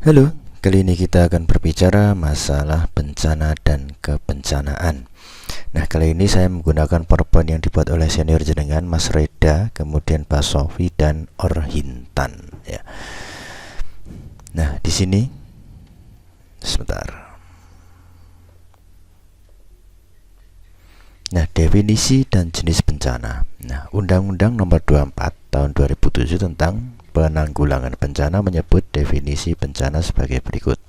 Halo, kali ini kita akan berbicara masalah bencana dan kebencanaan. Nah, kali ini saya menggunakan PowerPoint yang dibuat oleh senior jenengan Mas Reda, kemudian Pak Sofi dan Orhintan ya. Nah, di sini sebentar. Nah, definisi dan jenis bencana. Nah, Undang-Undang Nomor 24 Tahun 2007 tentang Penanggulangan Bencana menyebut definisi bencana sebagai berikut.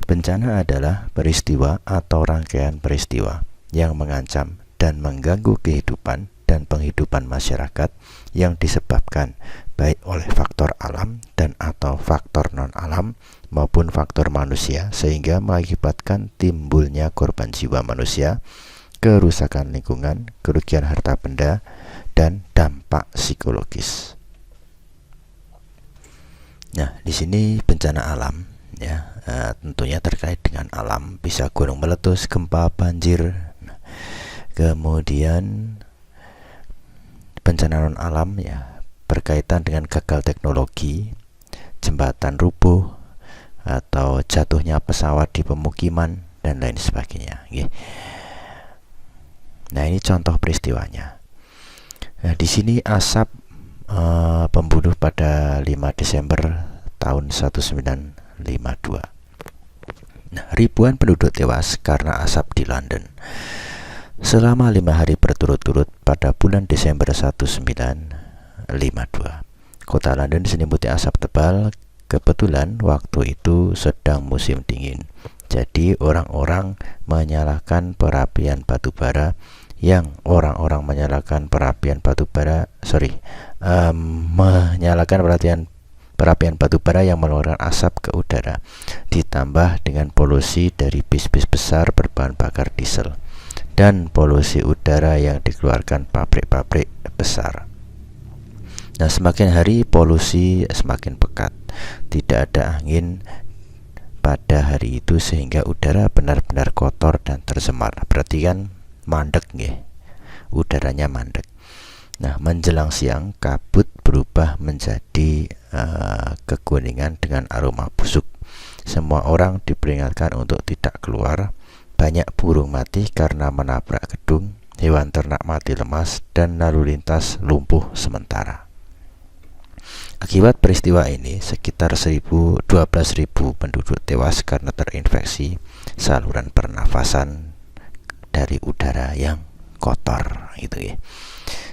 Bencana adalah peristiwa atau rangkaian peristiwa yang mengancam dan mengganggu kehidupan dan penghidupan masyarakat yang disebabkan baik oleh faktor alam dan atau faktor non-alam maupun faktor manusia sehingga mengakibatkan timbulnya korban jiwa manusia, kerusakan lingkungan, kerugian harta benda, dan dampak psikologis. Nah, di sini bencana alam ya, tentunya terkait dengan alam, bisa gunung meletus, gempa, banjir. Kemudian bencana non alam ya, berkaitan dengan gagal teknologi, jembatan rubuh, atau jatuhnya pesawat di pemukiman dan lain sebagainya. Nah, ini contoh peristiwanya. Nah, di sini asap pembunuh pada 5 Desember tahun 1952. Nah, ribuan penduduk tewas karena asap di London selama 5 hari berturut-turut pada bulan Desember 1952. Kota London diselimuti asap tebal. Kebetulan waktu itu sedang musim dingin, jadi orang-orang menyalakan perapian batu bara menyalakan perapian batu bara yang mengeluarkan asap ke udara, ditambah dengan polusi dari bis-bis besar berbahan bakar diesel dan polusi udara yang dikeluarkan pabrik-pabrik besar. Nah, semakin hari polusi semakin pekat, tidak ada angin pada hari itu sehingga udara benar-benar kotor dan tercemar. Berarti kan mandek nggih, udaranya mandek. Nah, menjelang siang kabut berubah menjadi kekuningan dengan aroma busuk. Semua orang diperingatkan untuk tidak keluar. Banyak burung mati karena menabrak gedung, hewan ternak mati lemas, dan lalu lintas lumpuh sementara. Akibat peristiwa ini, sekitar 12.000 penduduk tewas karena terinfeksi saluran pernafasan dari udara yang kotor gitu ya.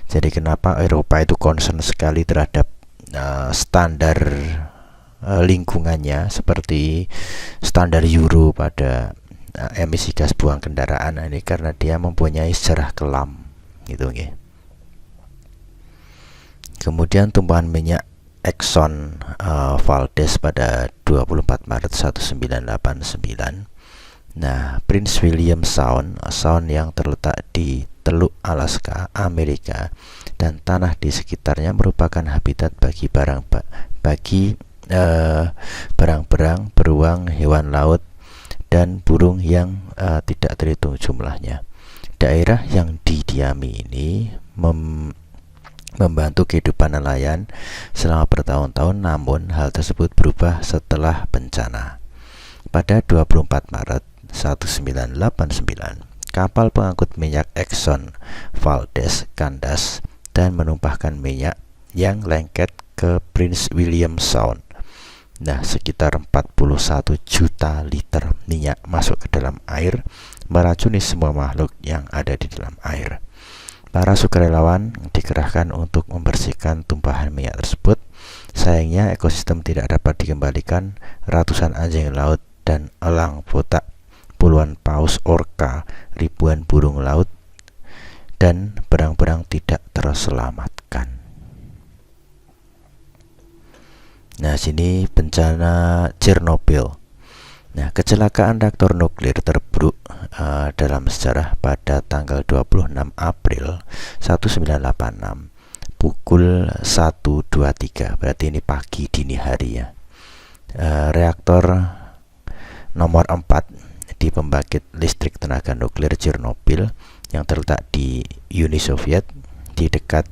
Jadi kenapa Eropa itu concern sekali terhadap standar lingkungannya, seperti standar Euro pada emisi gas buang kendaraan ini, karena dia mempunyai sejarah kelam gitu ya. Kemudian tumpahan minyak Exxon Valdez pada 24 Maret 1989. Nah, Prince William Sound yang terletak di Teluk Alaska, Amerika, dan tanah di sekitarnya merupakan habitat bagi berang-berang, beruang, hewan laut, dan burung yang tidak terhitung jumlahnya. Daerah yang didiami ini membantu kehidupan nelayan selama bertahun-tahun, namun hal tersebut berubah setelah bencana. Pada 24 Maret 1989, kapal pengangkut minyak Exxon Valdez kandas dan menumpahkan minyak yang lengket ke Prince William Sound. Nah, sekitar 41 juta liter minyak masuk ke dalam air, meracuni semua makhluk yang ada di dalam air. Para sukarelawan dikerahkan untuk membersihkan tumpahan minyak tersebut. Sayangnya ekosistem tidak dapat dikembalikan. Ratusan anjing laut dan elang botak, puluhan paus orca, ribuan burung laut, dan berang-berang tidak terselamatkan. Nah, sini bencana Chernobyl. Nah, kecelakaan reaktor nuklir terburuk dalam sejarah pada tanggal 26 April 1986 pukul 1.23, berarti ini pagi dini hari ya. Reaktor nomor 4 di pembangkit listrik tenaga nuklir Chernobyl yang terletak di Uni Soviet di dekat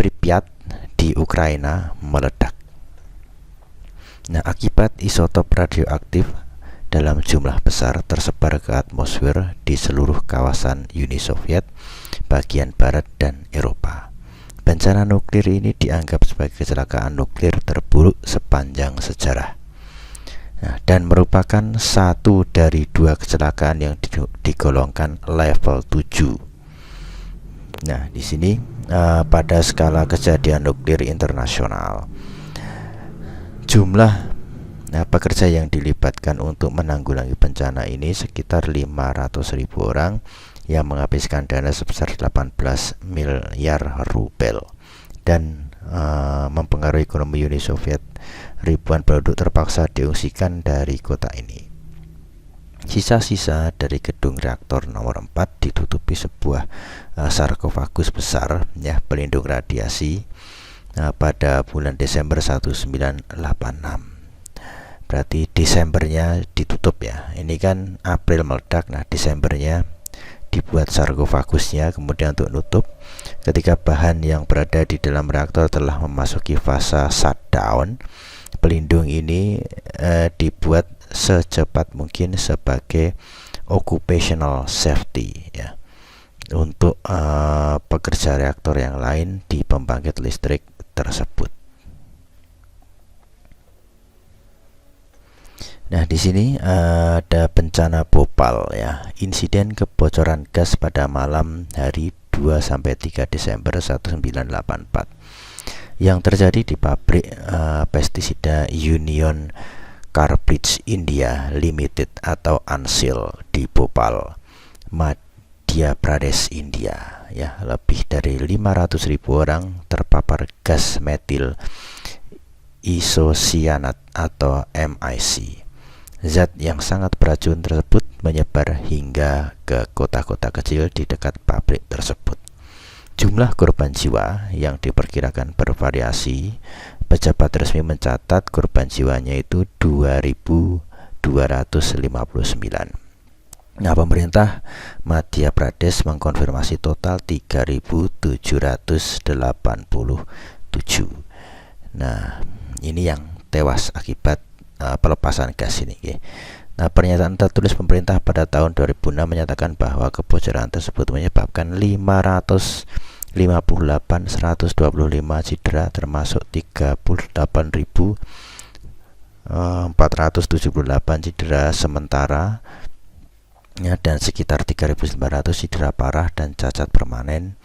Pripyat di Ukraina meledak. Nah, akibat isotop radioaktif dalam jumlah besar tersebar ke atmosfer di seluruh kawasan Uni Soviet, bagian barat dan Eropa. Bencana nuklir ini dianggap sebagai kecelakaan nuklir terburuk sepanjang sejarah. Nah, dan merupakan satu dari dua kecelakaan yang digolongkan level 7. Nah, di sini pada skala kejadian nuklir internasional, jumlah pekerja yang dilibatkan untuk menanggulangi bencana ini sekitar 500.000 orang yang menghabiskan dana sebesar 18 miliar rubel dan mempengaruhi ekonomi Uni Soviet. Ribuan penduduk terpaksa diungsikan dari kota ini. Sisa-sisa dari gedung reaktor nomor 4 ditutupi sebuah sarkofagus besar pelindung radiasi pada bulan Desember 1986. Berarti Desembernya ditutup ya. Ini kan April meledak, nah Desembernya dibuat sarkofagusnya kemudian untuk nutup ketika bahan yang berada di dalam reaktor telah memasuki fase shutdown. Pelindung ini dibuat secepat mungkin sebagai occupational safety ya, untuk pekerja reaktor yang lain di pembangkit listrik tersebut. Nah, di sini ada bencana Bhopal ya, insiden kebocoran gas pada malam hari 2-3 Desember 1984 yang terjadi di pabrik pestisida Union Carbide India Limited atau ANSIL di Bhopal, Madhya Pradesh, India ya. Lebih dari 500.000 orang terpapar gas metil isocyanat atau MIC. Zat yang sangat beracun tersebut menyebar hingga ke kota-kota kecil di dekat pabrik tersebut. Jumlah korban jiwa yang diperkirakan bervariasi. Pejabat resmi mencatat korban jiwanya itu 2.259. Nah, pemerintah Madhya Pradesh mengkonfirmasi total 3.787. Nah, ini yang tewas akibat pelepasan gas ini. Nah, pernyataan tertulis pemerintah pada tahun 2006 menyatakan bahwa kebocoran tersebut menyebabkan 558.125 cedera, termasuk 38.478 cedera sementara ya, dan sekitar 3.900 cedera parah dan cacat permanen.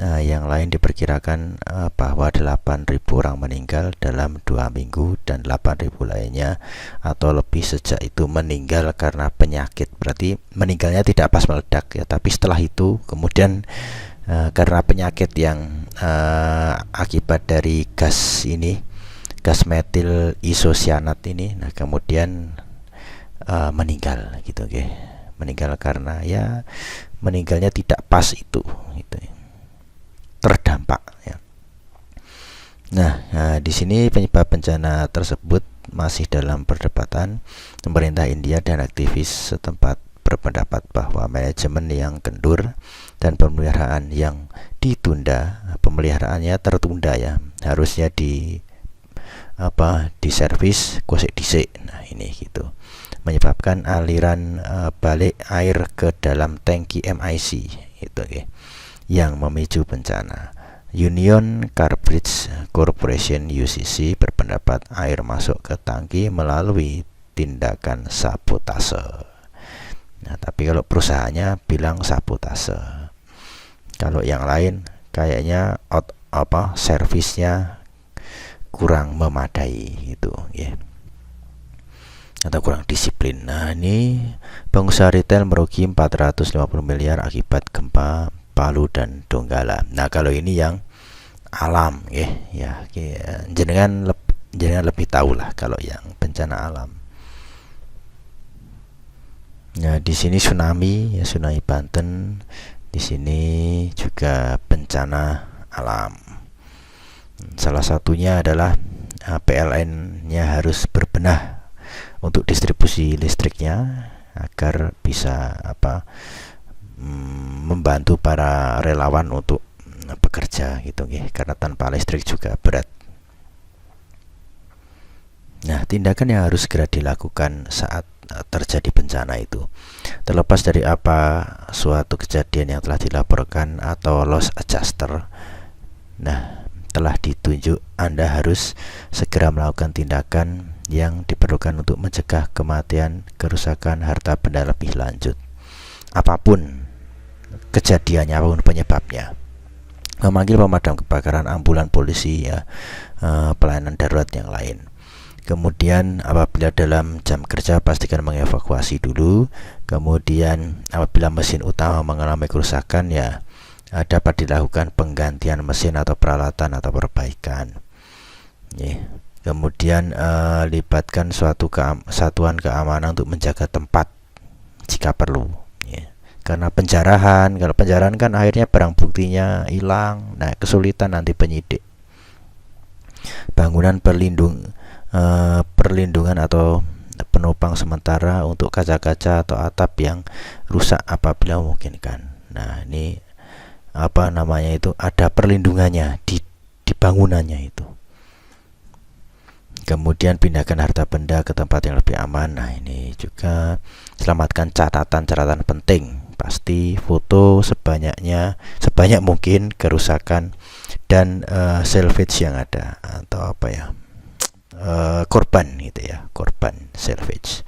Yang lain diperkirakan bahwa 8.000 orang meninggal dalam 2 minggu dan 8.000 lainnya atau lebih sejak itu meninggal karena penyakit. Berarti meninggalnya tidak pas meledak ya, tapi setelah itu kemudian karena penyakit yang akibat dari gas ini, gas metil isocyanat ini, nah kemudian meninggal gitu ya. Meninggal karena ya meninggalnya tidak pas itu gitu ya. Terdampak ya. Nah, di sini penyebab bencana tersebut masih dalam perdebatan. Pemerintah India dan aktivis setempat berpendapat bahwa manajemen yang kendur dan pemeliharaan yang ditunda, pemeliharaannya tertunda ya. Harusnya diservis kosek dhisik. Nah, ini gitu. Menyebabkan aliran balik air ke dalam tangki MIC itu ya, yang memicu bencana. Union Carbide Corporation UCC berpendapat air masuk ke tangki melalui tindakan sabotase. Nah, tapi kalau perusahaannya bilang sabotase. Kalau yang lain kayaknya servisnya kurang memadai gitu ya. Atau kurang disiplin. Nah, ini pengusaha retail merugi 450 miliar akibat gempa Palu dan Donggala. Nah, kalau ini yang alam ya, jenengan lebih tahu lah kalau yang bencana alam. Nah, di sini tsunami ya, tsunami Banten. Di sini juga bencana alam. Salah satunya adalah PLN-nya harus berbenah untuk distribusi listriknya agar bisa membantu para relawan untuk bekerja gitu ya, karena tanpa listrik juga berat. Nah, tindakan yang harus segera dilakukan saat terjadi bencana itu, terlepas dari apa suatu kejadian yang telah dilaporkan atau loss adjuster, nah, telah ditunjuk, Anda harus segera melakukan tindakan yang diperlukan untuk mencegah kematian, kerusakan harta benda lebih lanjut. Apapun kejadiannya, apapun penyebabnya. Memanggil pemadam kebakaran, ambulan, polisi, ya, pelayanan darurat yang lain. Kemudian apabila dalam jam kerja pastikan mengevakuasi dulu. Kemudian apabila mesin utama mengalami kerusakan, ya dapat dilakukan penggantian mesin atau peralatan atau perbaikan. Kemudian libatkan suatu satuan keamanan untuk menjaga tempat jika perlu. Karena penjarahan, kalau penjarahan kan akhirnya barang buktinya hilang, nah kesulitan nanti penyidik. Bangunan perlindungan atau penopang sementara untuk kaca-kaca atau atap yang rusak apabila memungkinkan. Nah, ini ada perlindungannya di bangunannya itu. Kemudian pindahkan harta benda ke tempat yang lebih aman. Nah, ini juga selamatkan catatan-catatan penting. Pasti foto sebanyak mungkin kerusakan dan salvage yang ada, atau korban gitu ya, korban salvage.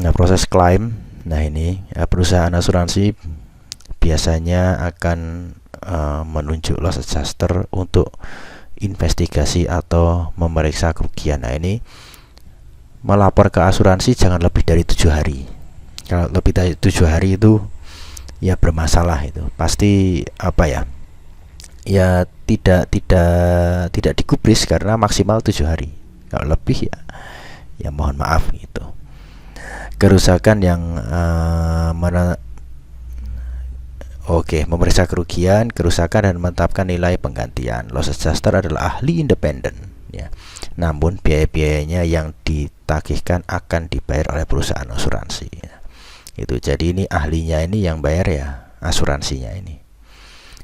Nah, proses klaim. Nah, ini perusahaan asuransi biasanya akan menunjuk loss adjuster untuk investigasi atau memeriksa kerugian. Nah, ini melapor ke asuransi jangan lebih dari 7 hari. Kalau lebih dari 7 hari itu ya bermasalah, itu pasti ya tidak digubris karena maksimal 7 hari. Kalau lebih ya mohon maaf gitu. Kerusakan yang memeriksa kerusakan dan menetapkan nilai penggantian. Loss adjuster adalah ahli independen, ya. Namun biaya-biayanya yang ditagihkan akan dibayar oleh perusahaan asuransi. Itu jadi ini ahlinya ini yang bayar, ya asuransinya ini.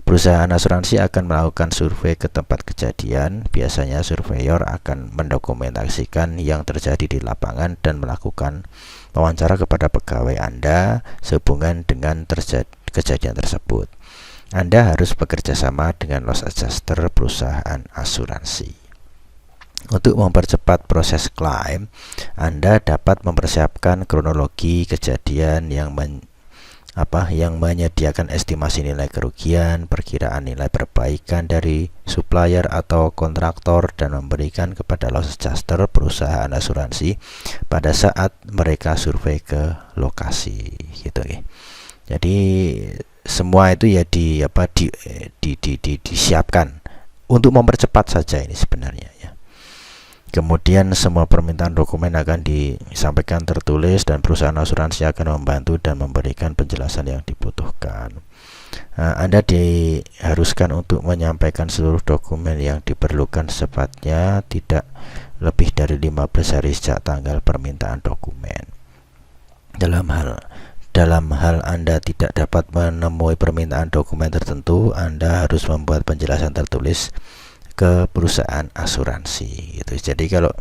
Perusahaan asuransi akan melakukan survei ke tempat kejadian. Biasanya surveyor akan mendokumentasikan yang terjadi di lapangan dan melakukan wawancara kepada pegawai Anda sehubungan dengan kejadian tersebut. Anda harus bekerja sama dengan loss adjuster perusahaan asuransi. Untuk mempercepat proses klaim, Anda dapat mempersiapkan kronologi kejadian yang menyediakan estimasi nilai kerugian, perkiraan nilai perbaikan dari supplier atau kontraktor, dan memberikan kepada loss adjuster perusahaan asuransi pada saat mereka survei ke lokasi, gitu ya. Jadi semua itu ya disiapkan untuk mempercepat saja ini sebenarnya, ya. Kemudian semua permintaan dokumen akan disampaikan tertulis dan perusahaan asuransi akan membantu dan memberikan penjelasan yang dibutuhkan. Anda diharuskan untuk menyampaikan seluruh dokumen yang diperlukan secepatnya, tidak lebih dari 15 hari sejak tanggal permintaan dokumen. Dalam hal Anda tidak dapat menemui permintaan dokumen tertentu, Anda harus membuat penjelasan tertulis ke perusahaan asuransi gitu. Jadi kalau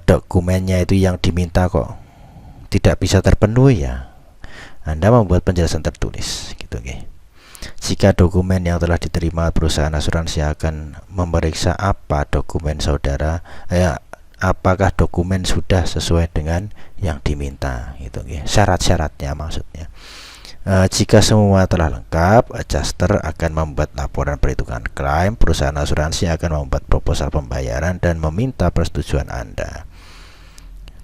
dokumennya itu yang diminta kok tidak bisa terpenuhi, ya Anda membuat penjelasan tertulis gitu, okay. Jika dokumen yang telah diterima, perusahaan asuransi akan memeriksa apakah dokumen sudah sesuai dengan yang diminta gitu, okay. Syarat-syaratnya maksudnya. Jika semua telah lengkap, adjuster akan membuat laporan perhitungan klaim. Perusahaan asuransi akan membuat proposal pembayaran dan meminta persetujuan Anda.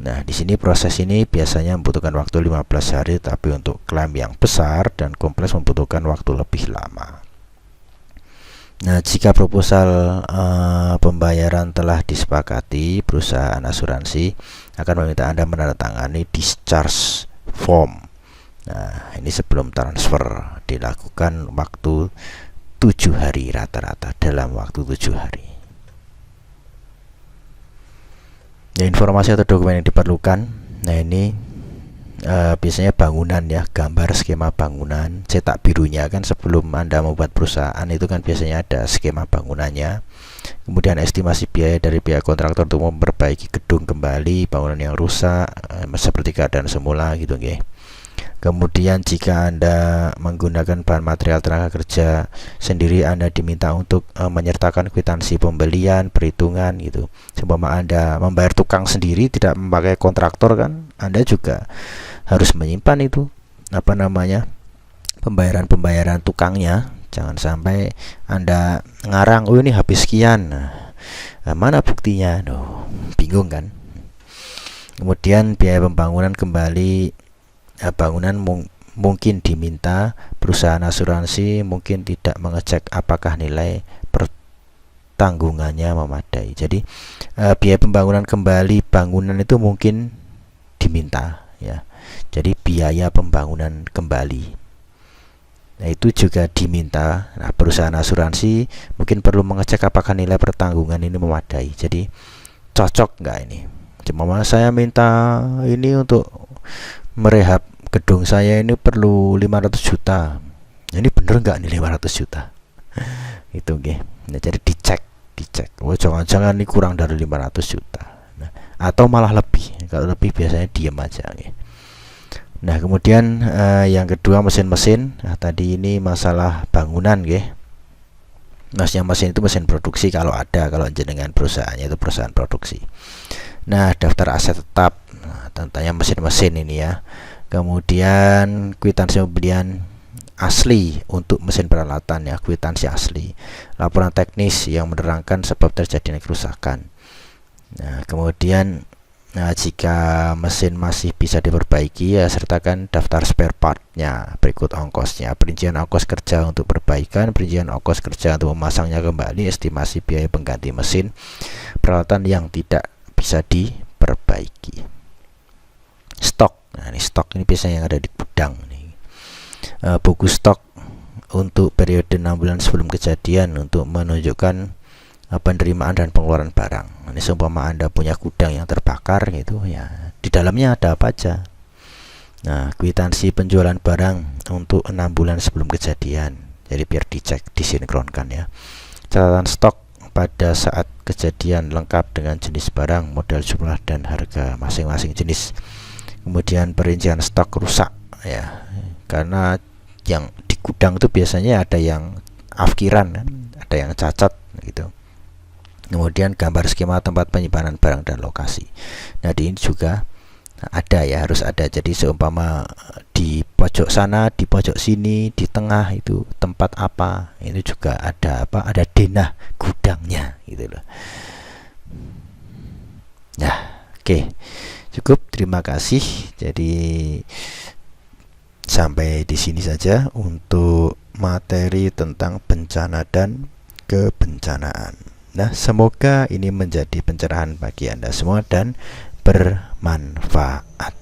Nah, di sini proses ini biasanya membutuhkan waktu 15 hari, tapi untuk klaim yang besar dan kompleks membutuhkan waktu lebih lama. Nah, jika proposal pembayaran telah disepakati, perusahaan asuransi akan meminta Anda menandatangani discharge form. Nah, ini sebelum transfer dilakukan waktu 7 hari rata-rata, dalam waktu 7 hari. Nah, informasi atau dokumen yang diperlukan. Nah, ini biasanya bangunan ya, gambar skema bangunan, cetak birunya kan sebelum Anda membuat perusahaan itu kan biasanya ada skema bangunannya. Kemudian estimasi biaya dari pihak kontraktor untuk memperbaiki gedung kembali, bangunan yang rusak seperti keadaan semula gitu nggih. Kemudian jika Anda menggunakan bahan material tenaga kerja sendiri, Anda diminta untuk menyertakan kwitansi pembelian, perhitungan gitu. Seumpama Anda membayar tukang sendiri tidak memakai kontraktor kan, Anda juga harus menyimpan itu pembayaran tukangnya. Jangan sampai Anda ngarang, oh ini habis sekian, mana buktinya? Bingung kan. Kemudian biaya pembangunan kembali bangunan mungkin diminta perusahaan asuransi mungkin tidak mengecek apakah nilai pertanggungannya memadai. Jadi biaya pembangunan kembali bangunan itu mungkin diminta ya. Jadi biaya pembangunan kembali, nah itu juga diminta. Nah, perusahaan asuransi mungkin perlu mengecek apakah nilai pertanggungan ini memadai. Jadi cocok nggak ini? Cuma saya minta ini untuk merehab gedung saya ini perlu 500 juta. Ini bener nggak nih 500 juta? Itu nggih. Nah, jadi dicek. Oh, jangan-jangan ini kurang dari 500 juta. Nah, atau malah lebih. Kalau lebih biasanya diam aja nggih. Nah, kemudian yang kedua mesin-mesin. Nah, tadi ini masalah bangunan nggih. Maksudnya mesin itu mesin produksi kalau ada, kalau jenengan perusahaannya itu perusahaan produksi. Nah, daftar aset tetap. Nah, tentunya mesin-mesin ini ya. Kemudian kwitansi pembelian asli untuk mesin peralatan ya, kwitansi asli. Laporan teknis yang menerangkan sebab terjadinya kerusakan. Nah, kemudian jika mesin masih bisa diperbaiki ya sertakan daftar spare partnya. Berikut ongkosnya: perincian ongkos kerja untuk perbaikan, perincian ongkos kerja untuk memasangnya kembali, estimasi biaya pengganti mesin peralatan yang tidak bisa diperbaiki. Stok. Nah, ini stok ini biasanya yang ada di gudang nih. Buku stok untuk periode 6 bulan sebelum kejadian untuk menunjukkan penerimaan dan pengeluaran barang. Ini seumpama Anda punya gudang yang terbakar gitu ya, di dalamnya ada apa aja. Nah, kwitansi penjualan barang untuk 6 bulan sebelum kejadian. Jadi biar dicek, disinkronkan ya. Catatan stok pada saat kejadian lengkap dengan jenis barang, model, jumlah, dan harga masing-masing jenis. Kemudian perincian stok rusak ya, karena yang di gudang itu biasanya ada yang afkiran kan, ada yang cacat gitu. Kemudian gambar skema tempat penyimpanan barang dan lokasi. Nah, di ini juga ada ya, harus ada. Jadi seumpama di pojok sana, di pojok sini, di tengah itu tempat apa, itu juga ada ada denah gudangnya gitu loh. Nah, oke. Cukup, terima kasih. Jadi sampai di sini saja untuk materi tentang bencana dan kebencanaan. Nah, semoga ini menjadi pencerahan bagi Anda semua dan bermanfaat.